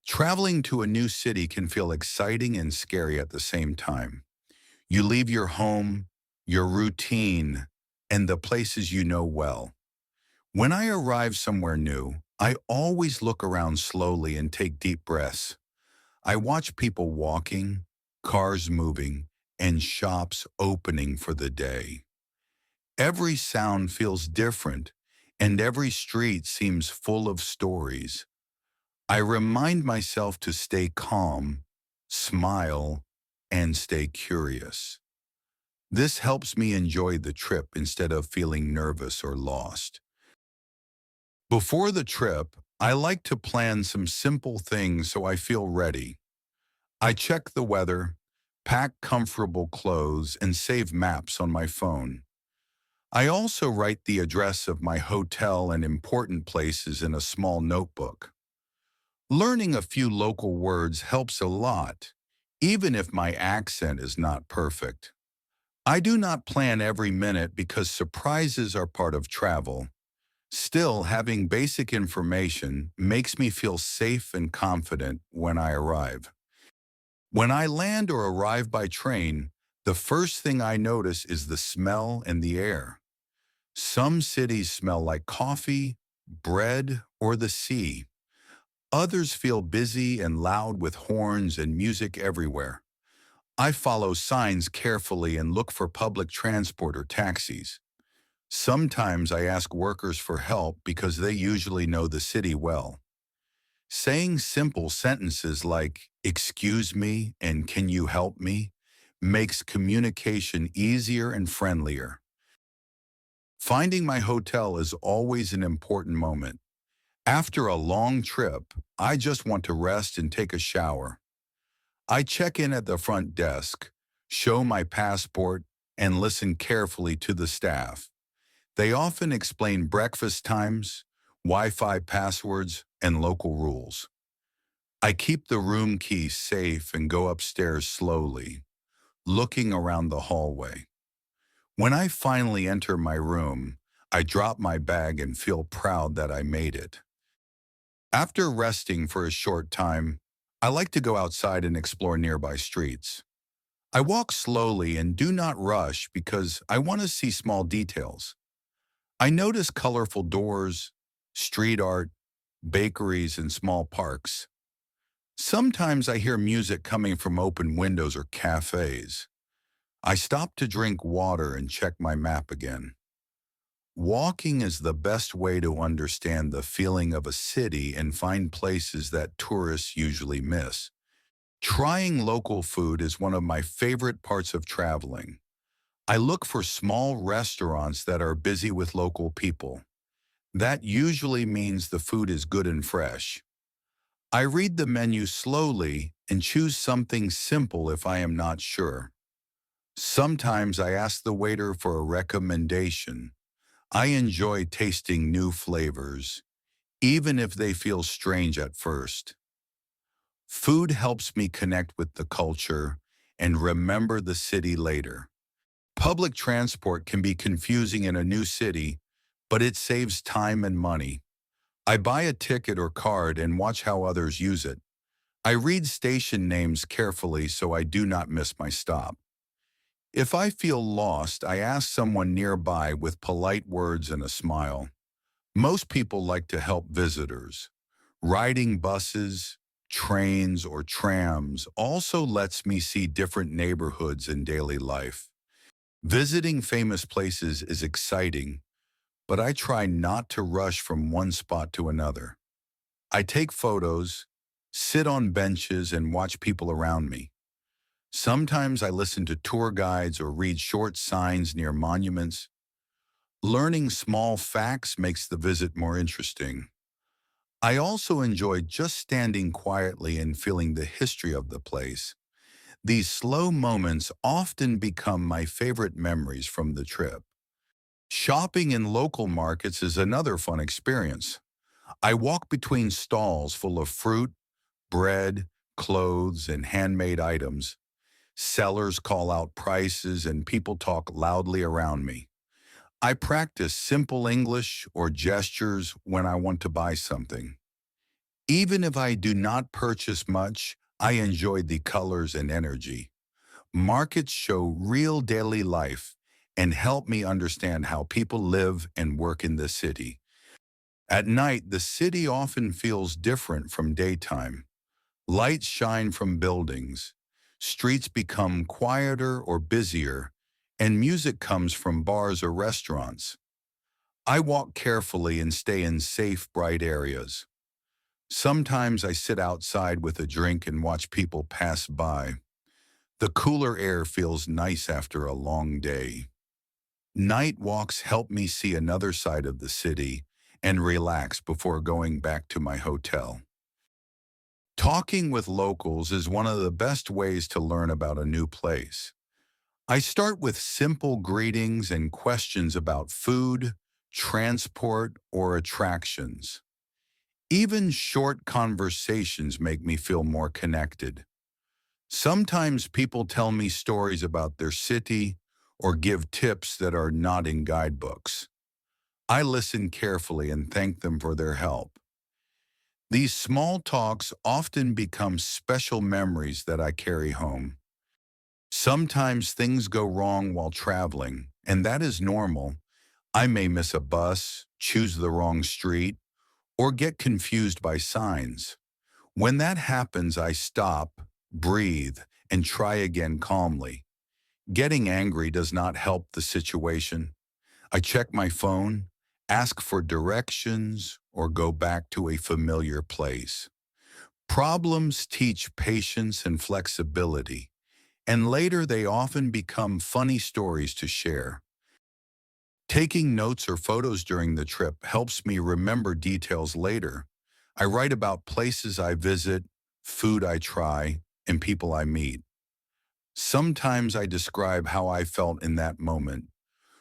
Traveling to a new city can feel exciting and scary at the same time. You leave your home, your routine, and the places you know well. When I arrive somewhere new, I always look around slowly and take deep breaths. I watch people walking, cars moving, and shops opening for the day. Every sound feels different, and every street seems full of stories. I remind myself to stay calm, smile, and stay curious. This helps me enjoy the trip instead of feeling nervous or lost. Before the trip, I like to plan some simple things so I feel ready. I check the weather, pack comfortable clothes, and save maps on my phone. I also write the address of my hotel and important places in a small notebook. Learning a few local words helps a lot, even if my accent is not perfect. I do not plan every minute because surprises are part of travel. Still, having basic information makes me feel safe and confident when I arrive. When I land or arrive by train, the first thing I notice is the smell and the air. Some cities smell like coffee, bread, or the sea. Others feel busy and loud with horns and music everywhere. I follow signs carefully and look for public transport or taxis. Sometimes I ask workers for help because they usually know the city well. Saying simple sentences like, "Excuse me" and "Can you help me" makes communication easier and friendlier. Finding my hotel is always an important moment. After a long trip, I just want to rest and take a shower. I check in at the front desk, show my passport, and listen carefully to the staff. They often explain breakfast times, Wi-Fi passwords, and local rules. I keep the room key safe and go upstairs slowly, looking around the hallway. When I finally enter my room, I drop my bag and feel proud that I made it. After resting for a short time, I like to go outside and explore nearby streets. I walk slowly and do not rush because I want to see small details. I notice colorful doors, street art, bakeries, and small parks. Sometimes I hear music coming from open windows or cafes. I stop to drink water and check my map again. Walking is the best way to understand the feeling of a city and find places that tourists usually miss. Trying local food is one of my favorite parts of traveling. I look for small restaurants that are busy with local people. That usually means the food is good and fresh. I read the menu slowly and choose something simple if I am not sure. Sometimes I ask the waiter for a recommendation. I enjoy tasting new flavors, even if they feel strange at first. Food helps me connect with the culture and remember the city later. Public transport can be confusing in a new city, but it saves time and money. I buy a ticket or card and watch how others use it. I read station names carefully so I do not miss my stop. If I feel lost, I ask someone nearby with polite words and a smile. Most people like to help visitors. Riding buses, trains, or trams also lets me see different neighborhoods in daily life. Visiting famous places is exciting, but I try not to rush from one spot to another. I take photos, sit on benches, and watch people around me. Sometimes I listen to tour guides or read short signs near monuments. Learning small facts makes the visit more interesting. I also enjoy just standing quietly and feeling the history of the place. These slow moments often become my favorite memories from the trip. Shopping in local markets is another fun experience. I walk between stalls full of fruit, bread, clothes, and handmade items. Sellers call out prices and people talk loudly around me. I practice simple English or gestures when I want to buy something. Even if I do not purchase much, I enjoy the colors and energy. Markets show real daily life and help me understand how people live and work in the city. At night, the city often feels different from daytime. Lights shine from buildings, streets become quieter or busier, and music comes from bars or restaurants. I walk carefully and stay in safe, bright areas. Sometimes I sit outside with a drink and watch people pass by. The cooler air feels nice after a long day. Night walks help me see another side of the city and relax before going back to my hotel. Talking with locals is one of the best ways to learn about a new place. I start with simple greetings and questions about food, transport, or attractions. Even short conversations make me feel more connected. Sometimes people tell me stories about their city or give tips that are not in guidebooks. I listen carefully and thank them for their help. These small talks often become special memories that I carry home. Sometimes things go wrong while traveling, and that is normal. I may miss a bus, choose the wrong street, or get confused by signs. When that happens, I stop, breathe, and try again calmly. Getting angry does not help the situation. I check my phone, ask for directions, or go back to a familiar place. Problems teach patience and flexibility, and later they often become funny stories to share. Taking notes or photos during the trip helps me remember details later. I write about places I visit, food I try, and people I meet. Sometimes I describe how I felt in that moment.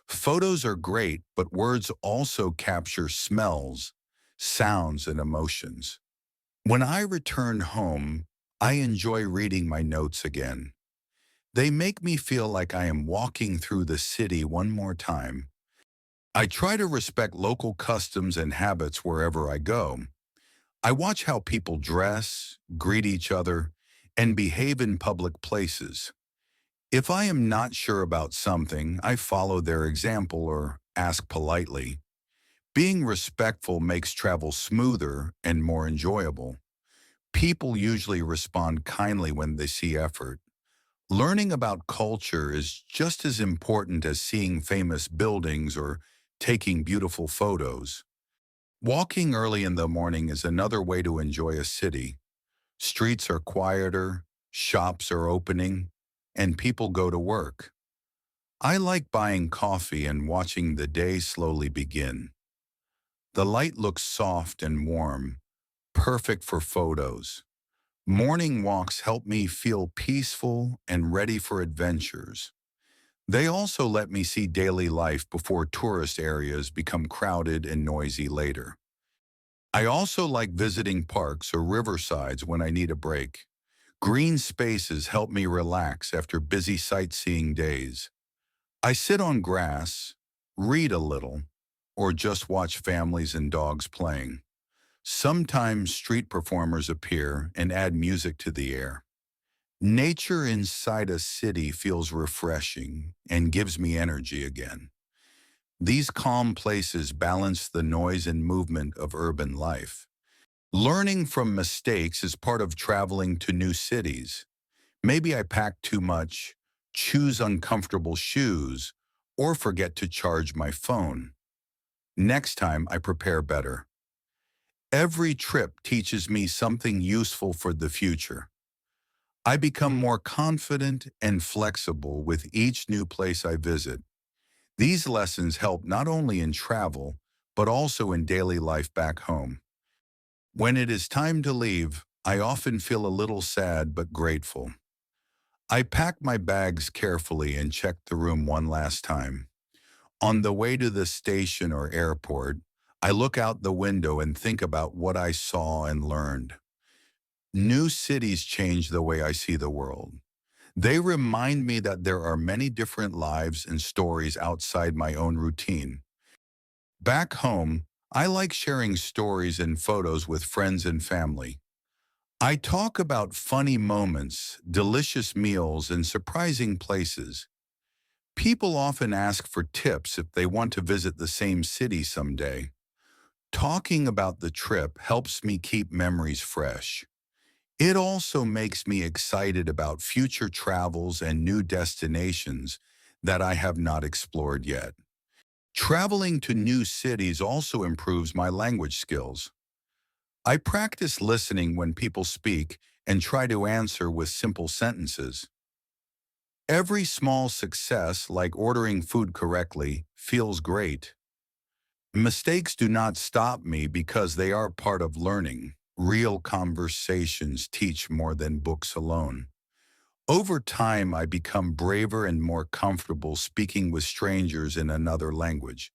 Photos are great, but words also capture smells, sounds, and emotions. When I return home, I enjoy reading my notes again. They make me feel like I am walking through the city one more time. I try to respect local customs and habits wherever I go. I watch how people dress, greet each other, and behave in public places. If I am not sure about something, I follow their example or ask politely. Being respectful makes travel smoother and more enjoyable. People usually respond kindly when they see effort. Learning about culture is just as important as seeing famous buildings or taking beautiful photos. Walking early in the morning is another way to enjoy a city. Streets are quieter, shops are opening, and people go to work. I like buying coffee and watching the day slowly begin. The light looks soft and warm, perfect for photos. Morning walks help me feel peaceful and ready for adventures. They also let me see daily life before tourist areas become crowded and noisy later. I also like visiting parks or riversides when I need a break. Green spaces help me relax after busy sightseeing days. I sit on grass, read a little, or just watch families and dogs playing. Sometimes street performers appear and add music to the air. Nature inside a city feels refreshing and gives me energy again. These calm places balance the noise and movement of urban life. Learning from mistakes is part of traveling to new cities. Maybe I pack too much, choose uncomfortable shoes, or forget to charge my phone. Next time, I prepare better. Every trip teaches me something useful for the future. I become more confident and flexible with each new place I visit. These lessons help not only in travel, but also in daily life back home. When it is time to leave, I often feel a little sad but grateful. I pack my bags carefully and check the room one last time. On the way to the station or airport, I look out the window and think about what I saw and learned. New cities change the way I see the world. They remind me that there are many different lives and stories outside my own routine. Back home, I like sharing stories and photos with friends and family. I talk about funny moments, delicious meals, and surprising places. People often ask for tips if they want to visit the same city someday. Talking about the trip helps me keep memories fresh. It also makes me excited about future travels and new destinations that I have not explored yet. Traveling to new cities also improves my language skills. I practice listening when people speak and try to answer with simple sentences. Every small success, like ordering food correctly, feels great. Mistakes do not stop me because they are part of learning. Real conversations teach more than books alone. Over time, I become braver and more comfortable speaking with strangers in another language.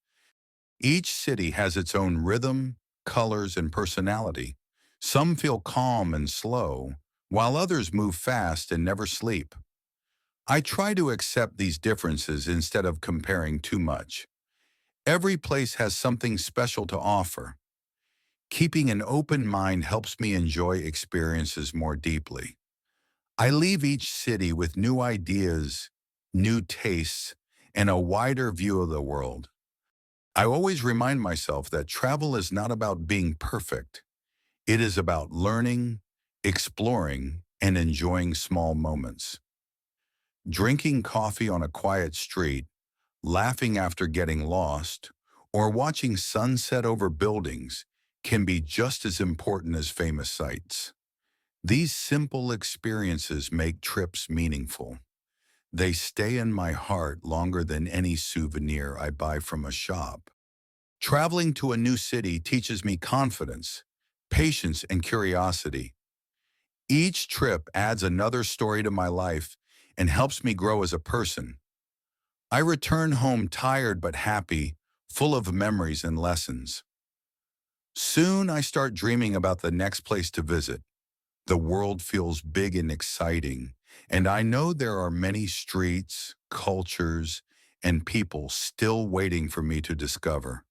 Each city has its own rhythm, colors, and personality. Some feel calm and slow, while others move fast and never sleep. I try to accept these differences instead of comparing too much. Every place has something special to offer. Keeping an open mind helps me enjoy experiences more deeply. I leave each city with new ideas, new tastes, and a wider view of the world. I always remind myself that travel is not about being perfect. It is about learning, exploring, and enjoying small moments. Drinking coffee on a quiet street, laughing after getting lost, or watching sunset over buildings can be just as important as famous sights. These simple experiences make trips meaningful. They stay in my heart longer than any souvenir I buy from a shop. Traveling to a new city teaches me confidence, patience, and curiosity. Each trip adds another story to my life and helps me grow as a person. I return home tired but happy, full of memories and lessons. Soon I start dreaming about the next place to visit. The world feels big and exciting, and I know there are many streets, cultures, and people still waiting for me to discover.